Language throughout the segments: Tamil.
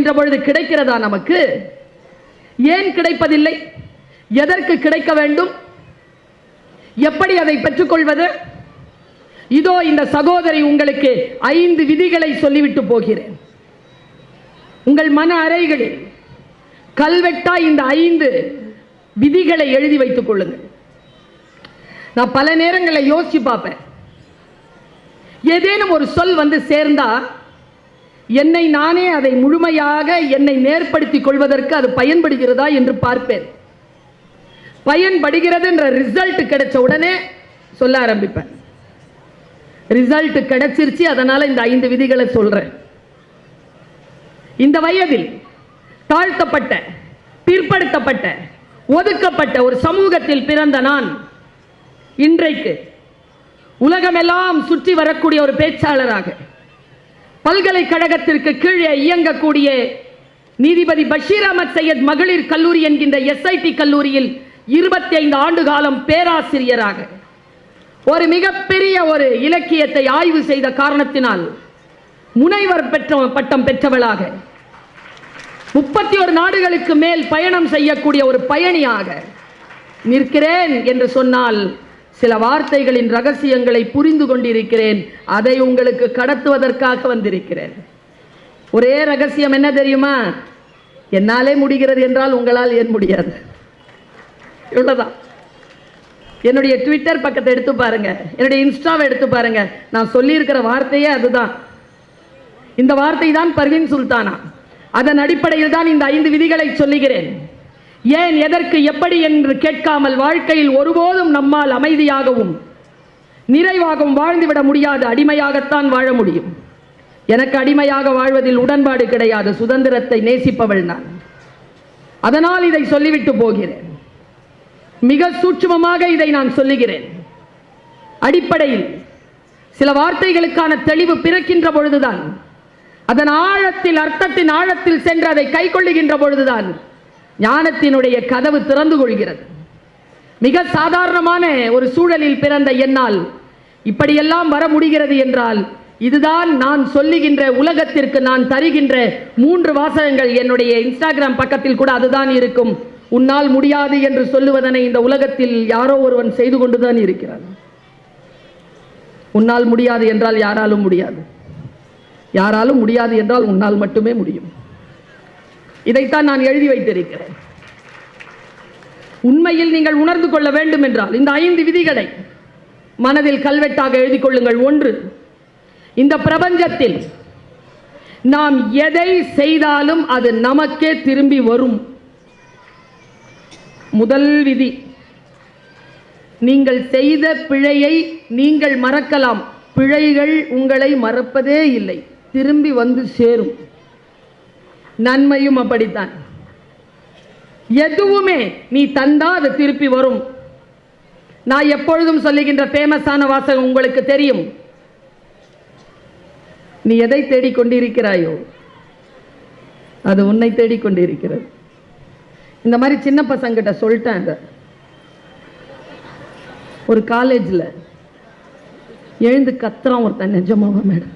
என்கின்ற பொழுது கிடைக்கிறதா நமக்கு? ஏன் கிடைப்பதில்லை? எதற்கு கிடைக்க வேண்டும்? எப்படி அதை பெற்றுக்கொள்வது? இதோ இந்த சகோதரி உங்களுக்கு 5 விதிகளை சொல்லிவிட்டு போகிறேன். உங்கள் மன அறைகளில் கல்வெட்டா இந்த 5 விதிகளை எழுதி வைத்துக் கொள்ளுங்கள். நான் பல நேரங்களில் யோசிச்சு பார்ப்பேன். ஏதேனும் ஒரு சொல் வந்து சேர்ந்தா என்னை நானே அதை முழுமையாக என்னை நேர்படுத்திக் கொள்வதற்கு அது பயன்படுகிறதா என்று பார்ப்பேன். பயன்படுகிறது என்ற ரிசல்ட் கிடைச்ச உடனே சொல்ல ஆரம்பிப்பேன். ரிசல்ட் கிடைச்சிருச்சு, அதனால இந்த 5 விதிகளை சொல்றேன். இந்த வயதில் தாழ்த்தப்பட்ட, பிற்படுத்தப்பட்ட, ஒதுக்கப்பட்ட ஒரு சமூகத்தில் பிறந்த நான் இன்றைக்கு உலகமெல்லாம் சுற்றி வரக்கூடிய ஒரு பேச்சாளராக, பல்கலைக்கழகத்திற்கு கீழே இயங்கக்கூடிய நீதிபதி பஷீர் அஹமத் சையத் மகளிர் கல்லூரி என்கின்ற SIT கல்லூரியில் 25 ஆண்டு காலம் பேராசிரியராக, ஒரு மிகப்பெரிய ஒரு இலக்கியத்தை ஆய்வு செய்த காரணத்தினால் முனைவர் பட்டம் பெற்றவளாக, 31 நாடுகளுக்கு மேல் பயணம் செய்யக்கூடிய ஒரு பயணியாக நிற்கிறேன் என்று சொன்னால் சில வார்த்தைகளின் ரகசியங்களை புரிந்து கொண்டிருக்கிறேன். அதை உங்களுக்கு கடத்துவதற்காக வந்திருக்கிறேன். ஒரே ரகசியம் என்ன தெரியுமா? என்னாலே முடிகிறது என்றால் உங்களால் ஏன் முடியாது? இவ்வளவுதான். என்னுடைய ட்விட்டர் பக்கத்தை எடுத்து பாருங்க, என்னுடைய இன்ஸ்டாவை எடுத்து பாருங்க. நான் சொல்லியிருக்கிற வார்த்தையே அதுதான். இந்த வார்த்தை தான் பர்வீன் சுல்தானா. அதன் அடிப்படையில் தான் இந்த 5 விதிகளை சொல்லுகிறேன். ஏன், எதற்கு, எப்படி என்று கேட்காமல் வாழ்க்கையில் ஒருபோதும் நம்மால் அமைதியாகவும் நிறைவாகவும் வாழ்ந்துவிட முடியாது. அடிமையாகத்தான் வாழ முடியும். எனக்கு அடிமையாக வாழ்வதில் உடன்பாடு கிடையாது. சுதந்திரத்தை நேசிப்பவள் நான். அதனால் இதை சொல்லிவிட்டு போகிறேன். மிக சூட்சுமமாக இதை நான் சொல்லுகிறேன். அடிப்படையில் சில வார்த்தைகளுக்கான தெளிவு பிறக்கின்ற பொழுதுதான், அதன் ஆழத்தில், அர்த்தத்தின் ஆழத்தில் சென்று அதை கை கொள்ளுகின்ற பொழுதுதான் ஞானத்தினுடைய கதவு திறந்து கொள்கிறது. மிக சாதாரணமான ஒரு சூழலில் பிறந்த என்னால் இப்படியெல்லாம் வர முடிகிறது என்றால் இதுதான் நான் சொல்லுகின்ற, உலகத்திற்கு நான் தருகின்ற 3 வாசகங்கள். என்னுடைய இன்ஸ்டாகிராம் பக்கத்தில் கூட அதுதான் இருக்கும். உன்னால் முடியாது என்று சொல்லுவதனை இந்த உலகத்தில் யாரோ ஒருவன் செய்து கொண்டுதான் இருக்கிறான். உன்னால் முடியாது என்றால் யாராலும் முடியாது, யாராலும் முடியாது என்றால் உன்னால் மட்டுமே முடியும். இதைத்தான் நான் எழுதி வைத்திருக்கிறேன். உண்மையில் நீங்கள் உணர்ந்து கொள்ள வேண்டும் என்றால் இந்த 5 விதிகளை மனதில் கல்வெட்டாக எழுதி கொள்ளுங்கள். 1, இந்த பிரபஞ்சத்தில் நாம் எதை செய்தாலும் அது நமக்கே திரும்பி வரும். முதல் விதி. நீங்கள் செய்த பிழையை நீங்கள் மறக்கலாம், பிழைகள் உங்களை மறப்பதே இல்லை, திரும்பி வந்து சேரும். நன்மையும் அப்படித்தான். எதுவுமே நீ தந்தா அது திருப்பி வரும். நான் எப்பொழுதும் சொல்லுகின்ற ஃபேமஸான வாசகம் உங்களுக்கு தெரியும். நீ எதை தேடிக்கொண்டிருக்கிறாயோ அது உன்னை தேடிக்கொண்டிருக்கிறது. இந்த மாதிரி சின்ன பசங்கிட்ட சொல்லிட்டேன். ஒரு காலேஜில் எழுந்து கத்துறான் ஒருத்தன், நிஜமாவா மேடம்?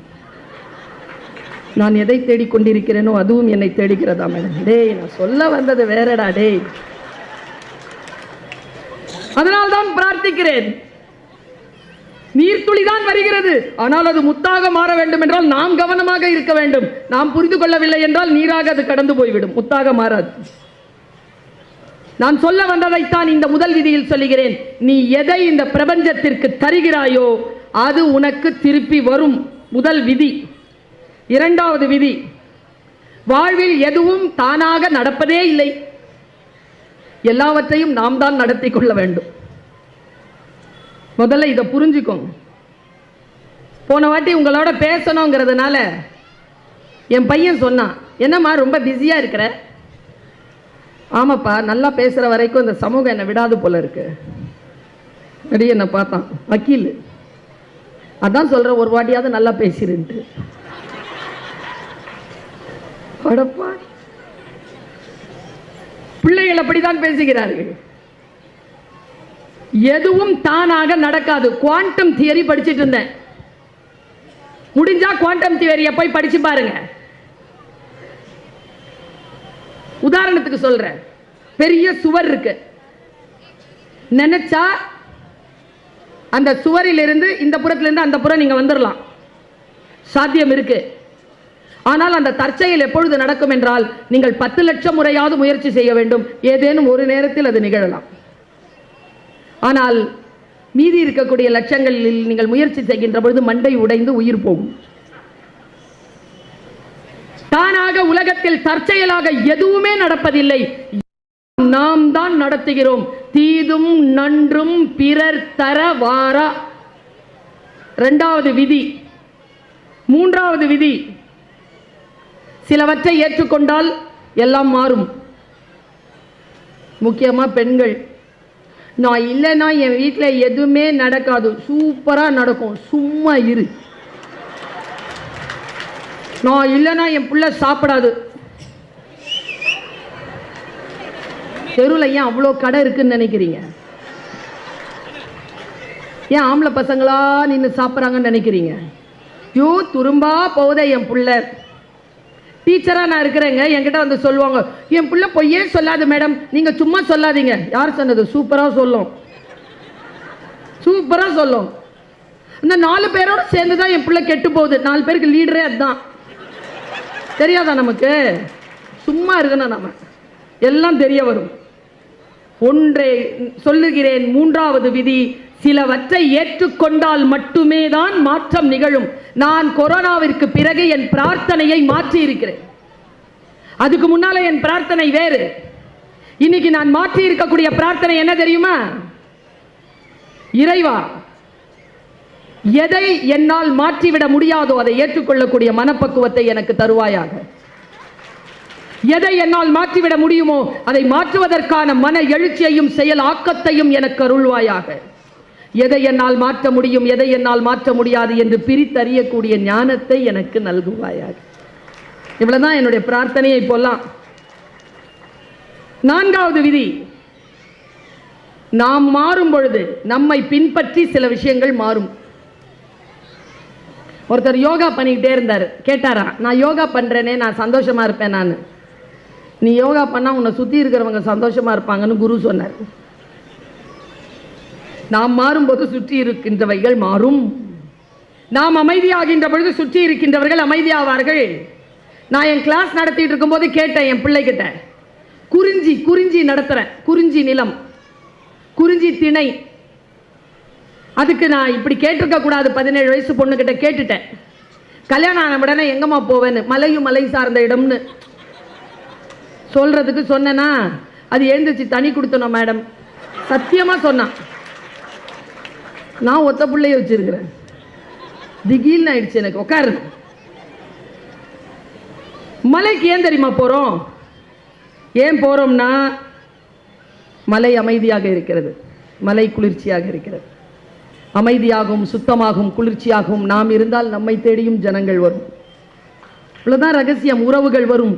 நான் எதை தேடிக்கொண்டிருக்கிறேனோ அதுவும் என்னை தேடிக்கிறதா மேடம்? டேய், நான் சொல்ல வந்தது வேறடா டேய். அதனால்தான் பிரார்த்திக்கிறேன். நீர்த்துளிதான் வருகிறது, ஆனால் அது முத்தாக மாற வேண்டும் என்றால் நாம் கவனமாக இருக்க வேண்டும். நாம் புரிந்து கொள்ளவில்லை என்றால் நீராக அது கடந்து போய்விடும், முத்தாக மாறாது. நான் சொல்ல வந்ததைத்தான் இந்த முதல் விதியில் சொல்லுகிறேன். நீ எதை இந்த பிரபஞ்சத்திற்கு தருகிறாயோ அது உனக்கு திருப்பி வரும். முதல் விதி. இரண்டாவது விதி, வாழ்வில் எதுவும் தானாக நடப்பதே இல்லை, எல்லாவற்றையும் நாம் தான் நடத்தி கொள்ள வேண்டும். முதல்ல இதை புரிஞ்சுக்கோங்க. போன வாட்டி உங்களோட பேசணுங்கிறதுனால என் பையன் சொன்னான், என்னம்மா ரொம்ப பிஸியா இருக்கிற? ஆமாப்பா, நல்லா பேசுற வரைக்கும் இந்த சமூகம் என்னை விடாது போல இருக்கு. அப்படியே என்ன பார்த்தான், வக்கீல். அதான் சொல்ற, ஒரு வாட்டியாவது நல்லா பேசிருன்ட்டு. பிள்ளைகள் அப்படித்தான் பேசுகிறார்கள். எதுவும் தானாக நடக்காது. குவாண்டம் தியரி படிச்சிட்டு இருந்தேன். முடிஞ்சா குவாண்டம் தியரியை போய் படிச்சு பாருங்க. உதாரணத்துக்கு சொல்றேன், பெரிய சுவர் இருக்கு, நினைச்சா அந்த சுவரில் இருந்து இந்த புறத்திலிருந்து அந்த புறம் நீங்க வந்துடலாம், சாத்தியம் இருக்கு. ஆனால் அந்த தற்செயல் எப்பொழுது நடக்கும் என்றால் நீங்கள் 10 லட்சம் முறையாவது முயற்சி செய்ய வேண்டும், ஏதேனும் ஒரு நேரத்தில் அது நிகழலாம். ஆனால் மீதி இருக்கக்கூடிய லட்சங்களில் நீங்கள் முயற்சி செய்கின்ற பொழுது மண்டை உடைந்து உயிர் போகும். தானாக உலகத்தில் தற்செயலாக எதுவுமே நடப்பதில்லை, நாம் தான் நடத்துகிறோம். தீதும் நன்றும் பிறர் தர வாரா, இரண்டாவது விதி. மூன்றாவது விதி, சிலவற்றை ஏற்றுக்கொண்டால் எல்லாம் மாறும். முக்கியமா பெண்கள், நான் இல்லைன்னா என் வீட்டில் எதுவுமே நடக்காது, சூப்பரா நடக்கும், சும்மா இரு. நான் இல்லைன்னா என் பிள்ளை சாப்பிடாது. தெருவில் ஏன் அவ்வளோ கடை இருக்குன்னு நினைக்கிறீங்க? ஏன் ஆம்பளை பசங்களா நின்று சாப்பிட்றாங்கன்னு நினைக்கிறீங்க? யோ துரும்பா போதே என் பிள்ளை. டீச்சராக நான் இருக்கிறேங்க, என்கிட்ட வந்து சொல்லுவாங்க, என் பிள்ளை பொய்யே சொல்லாது மேடம், நீங்கள் சும்மா சொல்லாதீங்க. யார் சொன்னது? சூப்பராக சொல்லும், சூப்பராக சொல்லும். இந்த 4 பேரோட சேர்ந்து தான் என் பிள்ளை கெட்டு போகுது. 4 பேருக்கு லீடரே அதுதான். தெரியாதா நமக்கு? சும்மா இருக்கணும், நம்ம எல்லாம் தெரிய வரும். ஒன்றை சொல்லுகிறேன், மூன்றாவது விதி, சிலவற்றை ஏற்றுக்கொண்டால் மட்டுமே தான் மாற்றம் நிகழும். நான் கொரோனாவிற்கு பிறகு என் பிரார்த்தனையை மாற்றி இருக்கிறேன். அதுக்கு முன்னால என் பிரார்த்தனை வேறு. இன்னைக்கு நான் மாற்றி இருக்கக்கூடிய பிரார்த்தனை என்ன தெரியுமா? இறைவா, எதை என்னால் மாற்றிவிட முடியாதோ அதை ஏற்றுக்கொள்ளக்கூடிய மனப்பக்குவத்தை எனக்கு தருவாயாக. எதை என்னால் மாற்றிவிட முடியுமோ அதை மாற்றுவதற்கான மன எழுச்சியையும் செயல் ஆக்கத்தையும் எனக்கு அருள்வாயாக. எதை என்னால் மாற்ற முடியும், எதை என்னால் மாற்ற முடியாது என்று பிரித்தறியக்கூடிய ஞானத்தை எனக்கு நல்குவாயாக. இவ்வளவுதான் என்னுடைய பிரார்த்தனையை இப்போல்லாம். நான்காவது விதி, நாம் மாறும் பொழுது நம்மை பின்பற்றி சில விஷயங்கள் மாறும். ஒருத்தர் யோகா பண்ணிக்கிட்டே இருந்தார். கேட்டாரா, நான் யோகா பண்றேனே, நான் சந்தோஷமா இருப்பேன். நான், நீ யோகா பண்ணா உன்னை சுத்தி இருக்கிறவங்க சந்தோஷமா இருப்பாங்கன்னு குரு சொன்னார். நாம் மாறும்போது சுற்றி இருக்கின்றவைகள் மாறும். நாம் அமைதியாகின்ற பொழுது சுற்றி இருக்கின்றவர்கள் அமைதியாவார்கள். நான் என் கிளாஸ் நடத்திட்டு இருக்கும் போது கேட்டேன் என் பிள்ளைகிட்ட, குறிஞ்சி நடத்துறேன், குறிஞ்சி நிலம், குறிஞ்சி திணை. அதுக்கு நான் இப்படி கேட்டிருக்க கூடாது, 17 வயசு பொண்ணுகிட்ட கேட்டுட்டேன். கல்யாணம் ஆன உடனே எங்கம்மா போவேன்னு, மலையும் மலை சார்ந்த இடம்னு சொல்றதுக்கு சொன்னா, அது எழுந்துச்சு தனி கொடுத்தணும் மேடம், சத்தியமா சொன்னான். நான் ஒத்த பிள்ளைய வச்சிருக்கிறேன், திடீர்னு ஆயிடுச்சு எனக்கு. உட்காரு, மலைக்கு ஏன் தெரியுமா போறோம்? ஏன் போறோம்னா, மலை அமைதியாக இருக்கிறது, மலை குளிர்ச்சியாக இருக்கிறது. அமைதியாகவும் சுத்தமாகவும் குளிர்ச்சியாகவும் நாம் இருந்தால் நம்மை தேடியும் ஜனங்கள் வரும். இவ்வளவுதான் ரகசியம். உறவுகள் வரும்,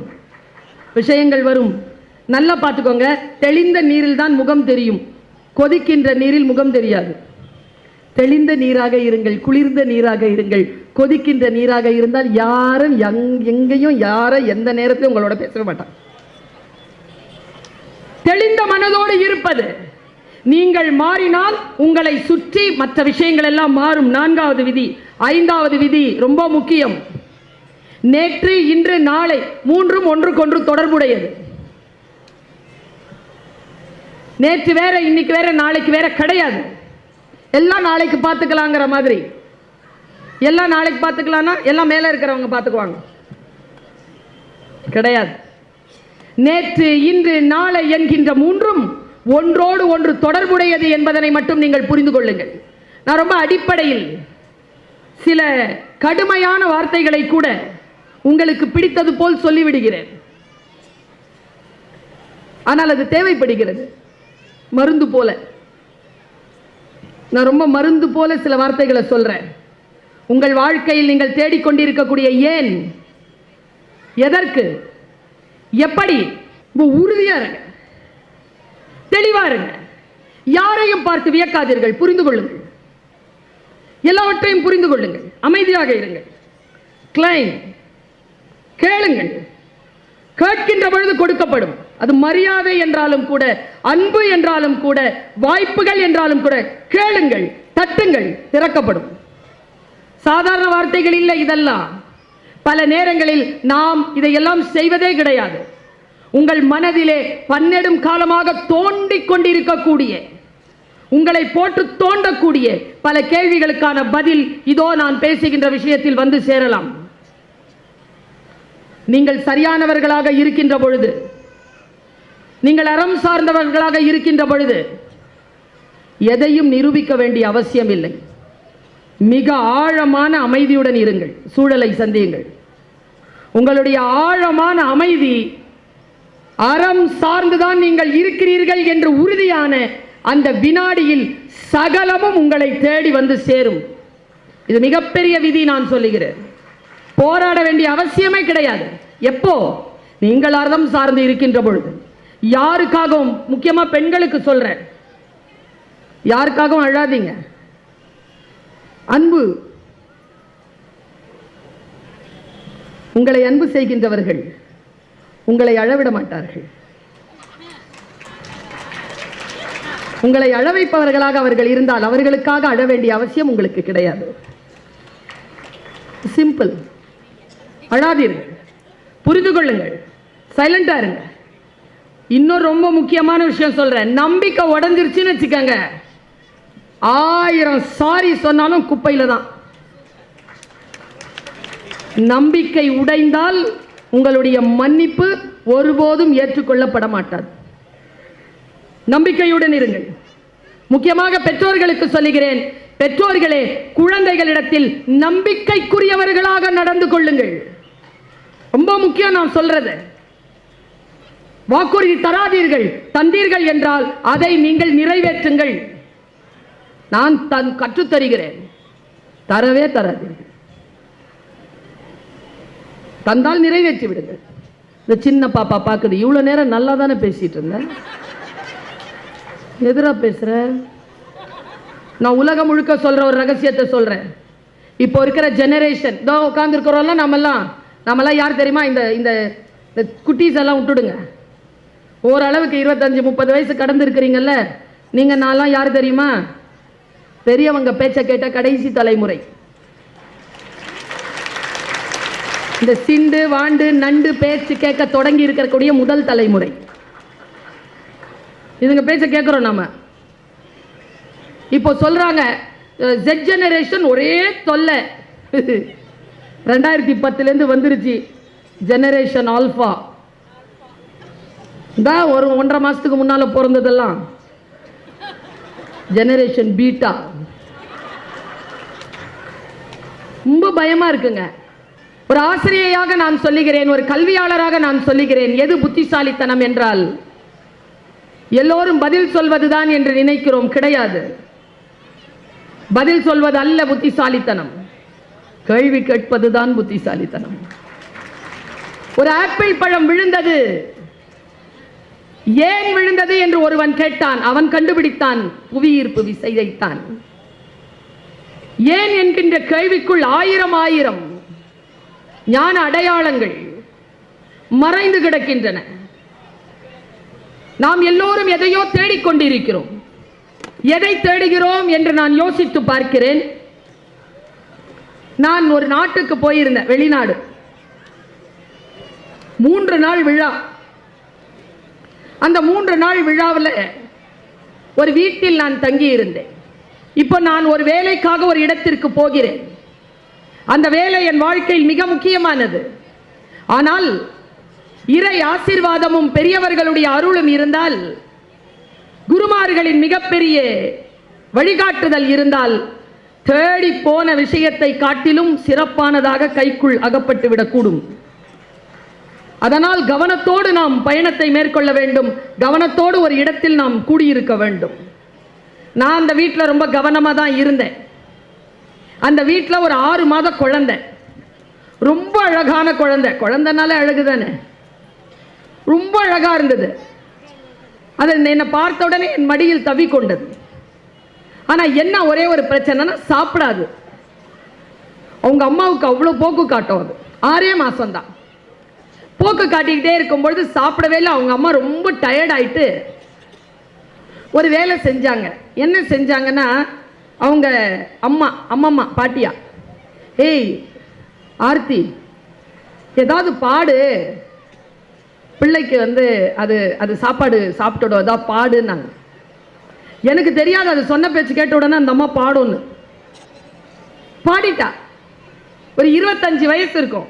விஷயங்கள் வரும். நல்லா பார்த்துக்கோங்க, தெளிந்த நீரில் தான் முகம் தெரியும், கொதிக்கின்ற நீரில் முகம் தெரியாது. தெளிந்த நீராக இருங்கள், குளிர்ந்த நீராக இருங்கள். கொதிக்கின்ற நீராக இருந்தால் யாரும் எங்கேயும் யாரை எந்த நேரத்திலும் உங்களோட பேச மாட்டாங்க. தெளிந்த மனதோடு இருப்பது. நீங்கள் மாறினால் உங்களை சுற்றி மற்ற விஷயங்கள் எல்லாம் மாறும். நான்காவது விதி. ஐந்தாவது விதி ரொம்ப முக்கியம். நேற்று, இன்று, நாளை மூன்றும் ஒன்றுக்கொன்று தொடர்புடையது. நேற்று வேற, இன்னைக்கு வேற, நாளைக்கு வேற கிடையாது. எல்லாம் நாளைக்கு பார்த்துக்கலாங்கிற மாதிரி. எல்லாம் நாளைக்கு பார்த்துக்கலாம்னா எல்லாம் மேலே இருக்கிறவங்க பார்த்துக்குவாங்க, கிடையாது. நேற்று, இன்று, நாளை என்கின்ற மூன்றும் ஒன்றோடு ஒன்று தொடர்புடையது என்பதனை மட்டும் நீங்கள் புரிந்து கொள்ளுங்கள். நான் ரொம்ப அடிப்படையில் சில கடுமையான வார்த்தைகளை கூட உங்களுக்கு பிடித்தது போல் சொல்லிவிடுகிறேன். ஆனால் அது தேவைப்படுகிறது, மருந்து போல. நான் ரொம்ப மருந்து போல சில வார்த்தைகளை சொல்றேன். உங்கள் வாழ்க்கையில் நீங்கள் தேடிக்கொண்டிருக்கக்கூடிய ஏன், எதற்கு, எப்படி, உறுதியா இருங்க, தெளிவா இருங்க. யாரையும் பார்த்து வியக்காதீர்கள், புரிந்து கொள்ளுங்கள். எல்லாவற்றையும் புரிந்து கொள்ளுங்கள். அமைதியாக இருங்கள். கிளைம், கேளுங்கள். கேட்கின்ற பொழுது கொடுக்கப்படும். அது மரியாதை என்றாலும் கூட, அன்பு என்றாலும் கூட, வாய்ப்புகள் என்றாலும் கூட, கேளுங்கள், தட்டுங்கள், திறக்கப்படும். சாதாரண வார்த்தைகள் இல்லை இதெல்லாம். பல நேரங்களில் நாம் இதையெல்லாம் செய்வதே கிடையாது. உங்கள் மனதிலே பன்னெடும் காலமாக தோண்டிக் கொண்டிருக்கக்கூடிய, உங்களை போட்டு தோண்டக்கூடிய பல கேள்விகளுக்கான பதில் இதோ நான் பேசுகின்ற விஷயத்தில் வந்து சேரலாம். நீங்கள் சரியானவர்களாக இருக்கின்ற பொழுது, நீங்கள் அறம் சார்ந்தவர்களாக இருக்கின்ற பொழுது எதையும் நிரூபிக்க வேண்டிய அவசியம் இல்லை. மிக ஆழமான அமைதியுடன் இருங்கள், சூழலை சந்தியுங்கள். உங்களுடைய ஆழமான அமைதி அறம் சார்ந்துதான் நீங்கள் இருக்கிறீர்கள் என்று உறுதியான அந்த வினாடியில் சகலமும் உங்களை தேடி வந்து சேரும். இது மிகப்பெரிய விதி. நான் சொல்லுகிறேன், போராட வேண்டிய அவசியமே கிடையாது. எப்போ? நீங்கள் அறம் சார்ந்து இருக்கின்ற பொழுது. யாருக்காகவும், முக்கியமா பெண்களுக்கு சொல்றேன், யாருக்காகவும் அழாதீங்க. அன்பு, உங்களை அன்பு செய்கின்றவர்கள் உங்களை அழவிட மாட்டார்கள். உங்களை அழ வைப்பவர்களாக அவர்கள் இருந்தால் அவர்களுக்காக அழ வேண்டிய அவசியம் உங்களுக்கு கிடையாது. சிம்பிள். அழாதீர்கள், புரிந்து கொள்ளுங்கள், சைலண்டா இருங்க. இன்னொரு ரொம்ப முக்கியமான விஷயம் சொல்றேன். நம்பிக்கை உடஞ்சிருச்சுன்னு வச்சுக்கோங்க, 1000 சாரி சொன்னாலும் குப்பையில தான். நம்பிக்கை உடைந்தால் உங்களுடைய மன்னிப்பு ஒருபோதும் ஏற்றுக்கொள்ளப்பட மாட்டாது. நம்பிக்கையுடன் இருங்கள். முக்கியமாக பெற்றோர்களுக்கு சொல்லுகிறேன், பெற்றோர்களே குழந்தைகளிடத்தில் நம்பிக்கைக்குரியவர்களாக நடந்து கொள்ளுங்கள். ரொம்ப முக்கியம் நான் சொல்றது. வாக்குறுதி தராதீர்கள், தந்தீர்கள் என்றால் அதை நீங்கள் நிறைவேற்றுங்கள். நான் கற்றுத்தருகிறேன், தரவே தராதீர்கள். தந்தால் நிறைவேற்றி விடுங்கள். இந்த சின்ன பாப்பா பார்க்குது, இவ்வளவு நேரம் நல்லா தானே பேசிட்டு இருந்தேன், எதிரா பேசுற? நான் உலகம் முழுக்க சொல்ற ஒரு ரகசியத்தை சொல்றேன். இப்போ இருக்கிற ஜெனரேஷன், இதோ உட்கார்ந்து இருக்கிறோம்ல, நம்மெல்லாம் யார் தெரியுமா? இந்த குட்டீஸ் எல்லாம் விட்டுடுங்க. ஓரளவுக்கு 25-30 வயசு கடந்து இருக்கிறீங்கல்ல, நீங்க நான்லாம் யார் தெரியுமா? பெரியவங்க பேச்ச கேட்ட கடைசி தலைமுறை. இந்த சிண்டு வாண்டு நண்டு பேச்சு கேட்க தொடங்கி இருக்கக்கூடிய முதல் தலைமுறை. இதுங்க பேச்ச கேட்கிறோம் நாம. இப்போ சொல்றாங்க ஜெட் ஜெனரேஷன் ஒரே தொல்லை. 2010 வந்துருச்சு ஜெனரேஷன் ஆல்பா. தான் ஒரு 1.5 மாசத்துக்கு முன்னால பிறந்ததெல்லாம் ஜெனரேஷன் பீட்டா. ரொம்ப பயமா இருக்குங்க. ஒரு ஆசிரியையாக நான் சொல்லுகிறேன், ஒரு கல்வியாளராக நான் சொல்லுகிறேன், எது புத்திசாலித்தனம் என்றால் எல்லோரும் பதில் சொல்வதுதான் என்று நினைக்கிறோம். கிடையாது. பதில் சொல்வது அல்ல புத்திசாலித்தனம், கேள்வி கேட்பதுதான் புத்திசாலித்தனம். ஒரு ஆப்பிள் பழம் விழுந்தது, ஏன் விழுந்தது என்று ஒருவன் கேட்டான். அவன் கண்டுபிடித்தான், புவியீர்ப்பு விசையைத்தான். ஏன் என்கின்ற கேள்விக்குள் 1000 ஞான அடையாளங்கள் மறைந்து கிடக்கின்றன. நாம் எல்லோரும் எதையோ தேடிக்கொண்டிருக்கிறோம். எதை தேடுகிறோம் என்று நான் யோசித்து பார்க்கிறேன். நான் ஒரு நாட்டுக்கு போயிருந்தேன், வெளிநாடு. 3 நாள் விழா. அந்த 3 நாள் விழாவில் ஒரு வீட்டில் நான் தங்கி இருந்தேன். இப்போ நான் ஒரு வேலைக்காக ஒரு இடத்திற்கு போகிறேன். அந்த வேலை என் வாழ்க்கையில் மிக முக்கியமானது. ஆனால் இறை ஆசீர்வாதமும் பெரியவர்களுடைய அருளும் இருந்தால், குருமார்களின் மிகப்பெரிய வழிகாட்டுதல் இருந்தால், தேடி போன விஷயத்தை காட்டிலும் சிறப்பானதாக கைக்குள் அகப்பட்டு விடக்கூடும். அதனால் கவனத்தோடு நாம் பயணத்தை மேற்கொள்ள வேண்டும். கவனத்தோடு ஒரு இடத்தில் நாம் கூடியிருக்க வேண்டும். நான் அந்த வீட்டில் ரொம்ப கவனமாக தான் இருந்தேன். அந்த வீட்டில் ஒரு 6 மாத குழந்தை, ரொம்ப அழகான குழந்தை. குழந்தைனால அழகுதானே, ரொம்ப அழகா இருந்தது. அது என்னை பார்த்த உடனே என் மடியில் தவி கொண்டது. ஆனா என்ன ஒரே ஒரு பிரச்சனைனா, சாப்பிடாது. அவங்க அம்மாவுக்கு அவ்வளோ போக்கு காட்டும். அது 6 மாசம்தான். போக்கு காட்டிக்கிட்டே இருக்கும்பொழுது சாப்பிடவே இல்லை. அவங்க அம்மா ரொம்ப டயர்ட் ஆயிட்டு ஒரு வேலை செஞ்சாங்க. என்ன செஞ்சாங்கன்னா, அவங்க அம்மம்மா பாட்டியா, ஏய் ஆர்த்தி, ஏதாவது பாடு, பிள்ளைக்கு அது அது சாப்பாடு சாப்பிட்டுடும், ஏதாவது பாடுன்னாங்க. எனக்கு தெரியாது, அது சொன்ன பேச்சு கேட்ட உடனே அந்த அம்மா பாடும்னு பாடிட்டா. ஒரு 25 வயசு இருக்கும்.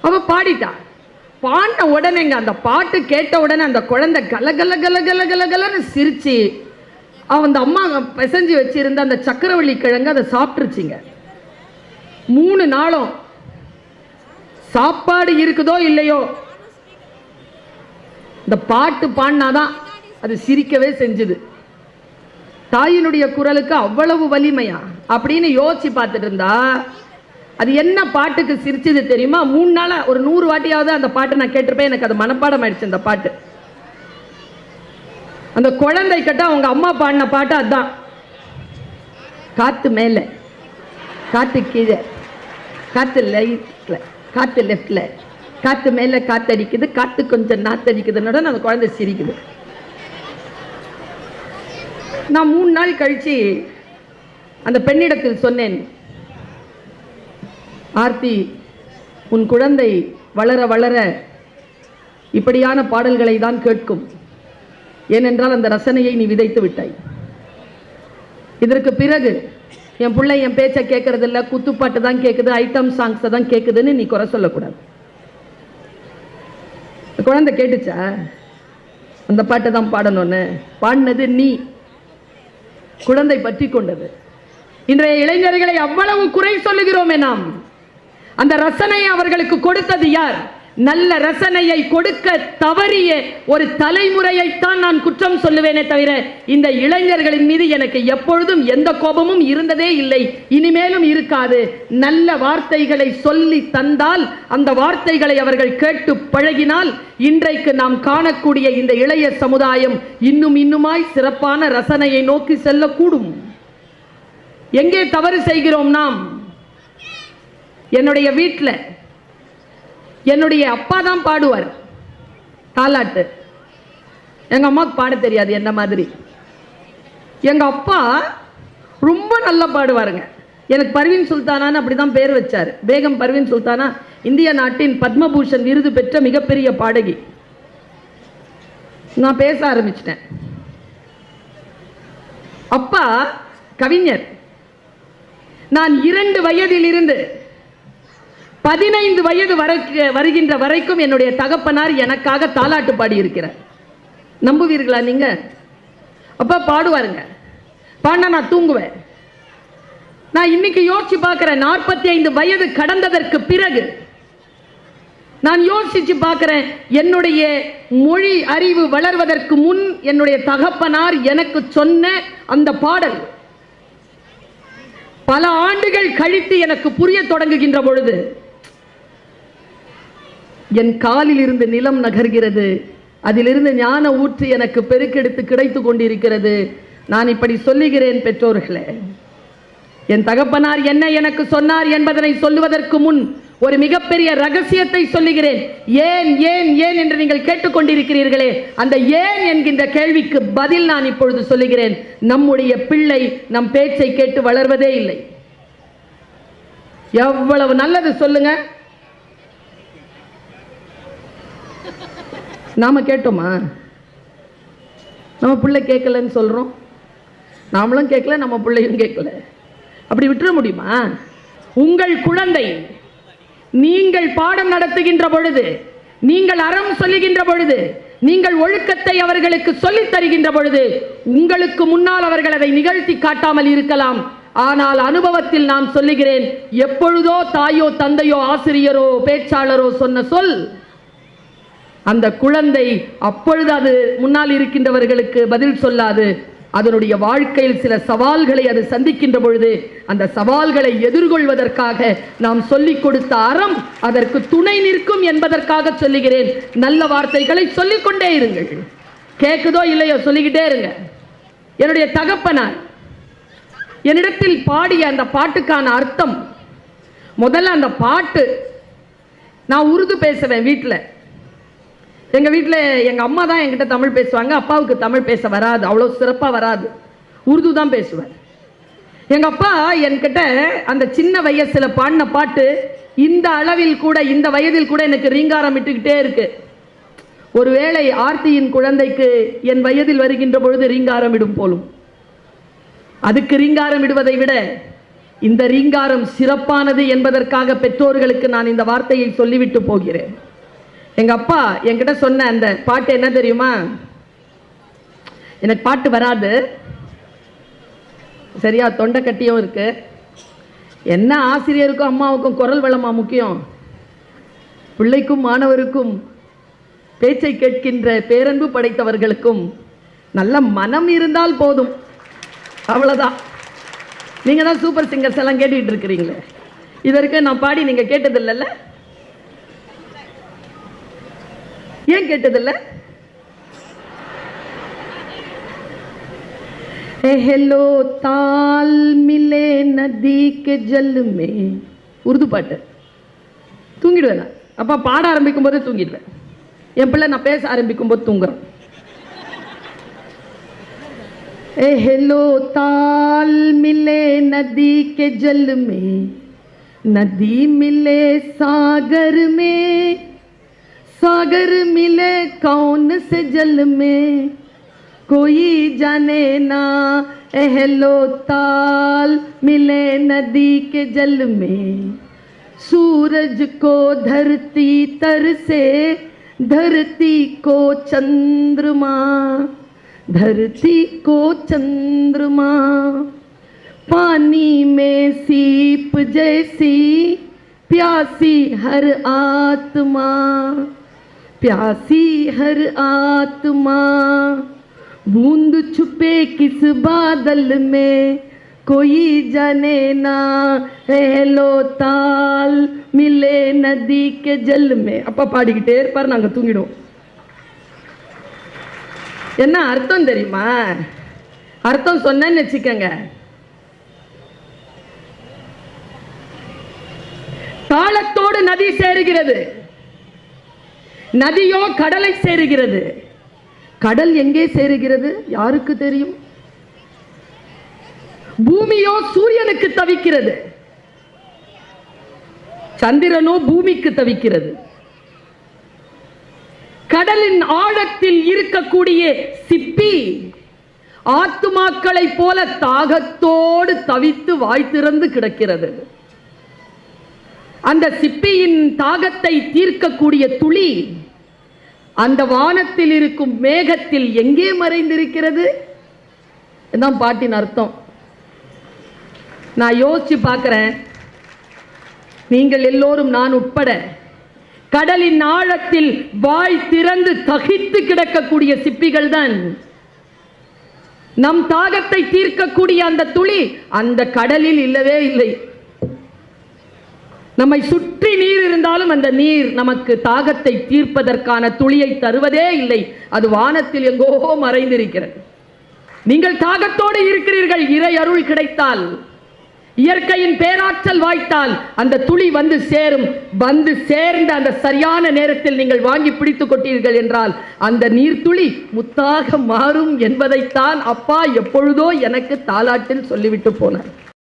அவ பாடிட்டா. பாடின உடனேங்க அந்த பாட்டு கேட்ட உடனே அந்த குழந்தை கல கல கல கல கல கலன்னு சிரிச்சு அந்த அம்மா பிசைஞ்சு வச்சிருந்த அந்த சக்கரவள்ளி கிழங்கு அதை சாப்பிட்டுருச்சிங்க. 3 நாளும் சாப்பாடு இருக்குதோ இல்லையோ, இந்த பாட்டு பாடினாதான் அது சிரிக்கவே செஞ்சுது. தாயினுடைய குரலுக்கு அவ்வளவு வலிமையா அப்படின்னு யோசிச்சு பார்த்துட்டு இருந்தா, அது என்ன பாட்டுக்கு சிரிச்சது தெரியுமா? 3 நாளா ஒரு 100 வாட்டியாவது அந்த பாட்டு நான் கேட்டிருப்பேன். எனக்கு அது மனப்பாடம் ஆயிடுச்சு. அந்த பாட்டு, அந்த குழந்தை கிட்ட அவங்க அம்மா பாடின பாட்டு அதுதான். காத்து மேல, காத்து கீழே, காத்து லைட்ல, காத்து லெஃப்ட்ல, காத்து மேல காத்தடிக்குது, காத்து கொஞ்சம் நாத்தடிக்குதுன்னு அந்த குழந்தை சிரிக்குது. நான் 3 நாள் கழிச்சு அந்த பெண்ணிடத்தில் சொன்னேன், ஆர்த்தி, உன் குழந்தை வளர வளர இப்படியான பாடல்களை தான் கேட்கும். ஏனென்றால் அந்த ரசனையை நீ விதைத்து விட்டாய். இதற்கு பிறகு என் பிள்ளை என் பேச்சை கேட்கறது இல்லை, குத்துப்பாட்டு தான் கேட்குது, ஐட்டம் சாங்ஸ் தான் கேட்குதுன்னு நீ குறை சொல்லக்கூடாது. குழந்தை கேட்டுச்சா? அந்த பாட்டை தான் பாடணும்னு பாடினது நீ, குழந்தை பற்றி கொண்டது. இன்றைய இளைஞர்களை அவ்வளவு குறை சொல்லுகிறோமே நாம். அந்த ரசனையை அவர்களுக்கு கொடுத்தது யார்? நல்ல ரசனையை கொடுக்க தவறிய ஒரு தலைமுறையைத்தான் நான் குற்றம் சொல்லுவேனே தவிர இந்த இளைஞர்களின் மீது எனக்கு எப்பொழுதும் எந்த கோபமும் இருந்ததே இல்லை, இனிமேலும் இருக்காது. நல்ல வார்த்தைகளை சொல்லி தந்தால், அந்த வார்த்தைகளை அவர்கள் கேட்டு பழகினால், இன்றைக்கு நாம் காணக்கூடிய இந்த இளைய சமுதாயம் இன்னுமாய் சிறப்பான ரசனையை நோக்கி செல்லக்கூடும். எங்கே தவறு செய்கிறோம் நாம்? என்னுடைய வீட்டில் என்னுடைய அப்பா தான் பாடுவார் தாலாட்டு. எங்க அம்மாவுக்கு பாட தெரியாது என்ன மாதிரி. எங்க அப்பா ரொம்ப நல்லா பாடுவாருங்க. எனக்கு பர்வீன் சுல்தானான்னு அப்படிதான் பேர் வச்சார். பேகம் பர்வீன் சுல்தானா இந்திய நாட்டின் பத்மபூஷன் விருது பெற்ற மிகப்பெரிய பாடகி. நான் பேச ஆரம்பிச்சிட்டேன். அப்பா கவிஞர். நான் 2 வயதிலிருந்து 15 வயது வருகின்ற வரைக்கும் என்னுடைய தகப்பனார் எனக்காக தாலாட்டு பாடி இருக்கிறார். நம்புவீர்களா நீங்க? அப்பா பாடுவாருங்க. பாடினா நான் தூங்குவேன். நான் இன்னைக்கு யோசிச்சு பார்க்கிறேன், 45 வயது கடந்ததற்கு பிறகு நான் யோசிச்சு பார்க்கிறேன், என்னுடைய மொழி அறிவு வளர்வதற்கு முன் என்னுடைய தகப்பனார் எனக்கு சொன்ன அந்த பாடல் பல ஆண்டுகள் கழித்து எனக்கு புரிய தொடங்குகின்ற பொழுது என் காலில் இருந்து நிலம் நகர்கிறது, அதிலிருந்து ஞான ஊற்று எனக்கு பெருக்கெடுத்து கிடைத்து கொண்டிருக்கிறது. நான் இப்படி சொல்லுகிறேன் பெற்றோர்களே, என் தகப்பனார் என்ன எனக்கு சொன்னார் என்பதனை சொல்லுவதற்கு முன் ஒரு மிகப்பெரிய ரகசியத்தை சொல்லுகிறேன். ஏன் ஏன் ஏன் என்று நீங்கள் கேட்டுக்கொண்டிருக்கிறீர்களே, அந்த ஏன் என்கின்ற கேள்விக்கு பதில் நான் இப்பொழுது சொல்லுகிறேன். நம்முடைய பிள்ளை நம் பேச்சை கேட்டு வளர்வதே இல்லை. எவ்வளவு நல்லது சொல்லுங்க. நாம கேட்டோமா? நம்ம பிள்ளை கேட்கலன்னு சொல்றோம். நாமளும் கேட்கல, நம்ம பிள்ளையும் கேட்கல. அப்படி விட்டுற முடியுமா? உங்கள் குழந்தை நீங்கள் பாடம் நடத்துகின்ற பொழுது, நீங்கள் அறம் சொல்லுகின்ற பொழுது, நீங்கள் ஒழுக்கத்தை அவர்களுக்கு சொல்லித் தருகின்ற பொழுது, உங்களுக்கு முன்னால் அவர்கள் அதை நிகழ்த்தி காட்டாமல் இருக்கலாம். ஆனால் அனுபவத்தில் நான் சொல்லுகிறேன், எப்பொழுதோ தாயோ தந்தையோ ஆசிரியரோ பேச்சாளரோ சொன்ன சொல் அந்த குழந்தை அப்பொழுது அது முன்னால் இருக்கின்றவர்களுக்கு பதில் சொல்லாது. அதனுடைய வாழ்க்கையில் சில சவால்களை அது சந்திக்கின்ற பொழுது அந்த சவால்களை எதிர்கொள்வதற்காக நாம் சொல்லிக் கொடுத்த அறம் அதற்கு துணை நிற்கும் என்பதற்காக சொல்லுகிறேன். நல்ல வார்த்தைகளை சொல்லிக்கொண்டே இருங்கள். கேட்குதோ இல்லையோ சொல்லிக்கிட்டே இருங்க. என்னுடைய தகப்பனார் என்னிடத்தில் பாடிய அந்த பாட்டுக்கான அர்த்தம், முதல்ல அந்த பாட்டு நான் உருது பேசுவேன் வீட்டில். எங்கள் வீட்டில் எங்கள் அம்மா தான் என்கிட்ட தமிழ் பேசுவாங்க. அப்பாவுக்கு தமிழ் பேச வராது, அவ்வளோ சிறப்பாக வராது, உருது தான் பேசுவார். எங்கள் அப்பா என்கிட்ட அந்த சின்ன வயசில் பாடின பாட்டு இந்த அளவில் கூட, இந்த வயதில் கூட எனக்கு ரீங்காரம் விட்டுக்கிட்டே இருக்கு. ஒருவேளை ஆர்த்தியின் குழந்தைக்கு என் வயதில் வருகின்ற பொழுது ரீங்காரம் விடும் போலும். அதுக்கு ரீங்காரம் விடுவதை விட இந்த ரீங்காரம் சிறப்பானது என்பதற்காக பெற்றோர்களுக்கு நான் இந்த வார்த்தையை சொல்லிவிட்டு போகிறேன். எங்க அப்பா என்கிட்ட சொன்ன அந்த பாட்டு என்ன தெரியுமா? எனக்கு பாட்டு வராது சரியா, தொண்டை கட்டியும் இருக்கு. என்ன ஆசிரியருக்கும் அம்மாவுக்கும் குரல் வளமா முக்கியம்? பிள்ளைக்கும் மாணவருக்கும் பேச்சை கேட்கின்ற பேரன்பு படைத்தவர்களுக்கும் நல்ல மனம் இருந்தால் போதும், அவ்வளவுதான். நீங்க தான் சூப்பர் சிங்கர்ஸ் எல்லாம் கேட்டுக்கிட்டு இருக்கிறீங்களே, இதற்கு நான் பாடி நீங்க கேட்டதில்லைல்ல? ஏன் கேட்டதில்லை? हेलो ताल मिले नदी के जल में, உருது பாட்டு. தூங்கிடுவேன் நான். அப்பா பாட ஆரம்பிக்கும் போதே தூங்கிடுவேன். என் பிள்ளை நான் பேச ஆரம்பிக்கும் போது தூங்குறேன். हेलो ताल मिले नदी के जल में, नदी मिले सागर में, सागर मिले कौन से जल में, कोई जाने ना एहलो ताल मिले नदी के जल में, सूरज को धरती तर से, धरती को चंद्रमा, धरती को चंद्रमा, पानी में सीप जैसी प्यासी हर आत्मा, प्यासी हर आत्मा, बूंद छुपे किस बादल में, कोई जाने ना हेलो ताल मिले नदी के जल में. அப்பா பாடிக்கிட்டே இருப்பார், நாங்க தூங்கிடுவோம். என்ன அர்த்தம் தெரியுமா? அர்த்தம் சொன்னேன்னு வச்சுக்கங்க, தாளத்தோடு நதி சேருகிறது, நதியோ கடலை சேருகிறது. கடல் எங்கே சேருகிறது யாருக்கு தெரியும்? பூமியோ சூரியனுக்கு தவிக்கிறது, சந்திரனோ பூமிக்கு தவிக்கிறது. கடலின் ஆழத்தில் இருக்கக்கூடிய சிப்பி ஆத்துமாக்களை போல தாகத்தோடு தவித்து வாய் திறந்து கிடக்கிறது. அந்த சிப்பியின் தாகத்தை தீர்க்கக்கூடிய துளி அந்த வானத்தில் இருக்கும் மேகத்தில் எங்கே மறைந்திருக்கிறது? இதுதான் பாட்டின் அர்த்தம். நான் யோசிச்சு பார்க்கிறேன், நீங்கள் எல்லோரும் நான் உட்பட கடலின் ஆழத்தில் வாய் திறந்து தகித்து கிடக்கக்கூடிய சிப்பிகள் தான். நம் தாகத்தை தீர்க்கக்கூடிய அந்த துளி அந்த கடலில் இல்லவே இல்லை. நம்மை சுற்றி நீர் இருந்தாலும் அந்த நீர் நமக்கு தாகத்தை தீர்ப்பதற்கான துளியை தருவதே இல்லை. அது வானத்தில் எங்கோ மறைந்திருக்கிறது. நீங்கள் தாகத்தோடு இருக்கிறீர்கள், இறை அருள் கிடைத்தால், இயற்கையின் பேராற்றல் வாய்த்தால் அந்த துளி வந்து சேரும். வந்து சேர்ந்த அந்த சரியான நேரத்தில் நீங்கள் வாங்கி பிடித்துக் கொண்டீர்கள் என்றால் அந்த நீர்த்துளி முத்தாக மாறும் என்பதைத்தான் அப்பா எப்பொழுதோ எனக்கு தாலாட்டில் சொல்லிவிட்டு போனார்.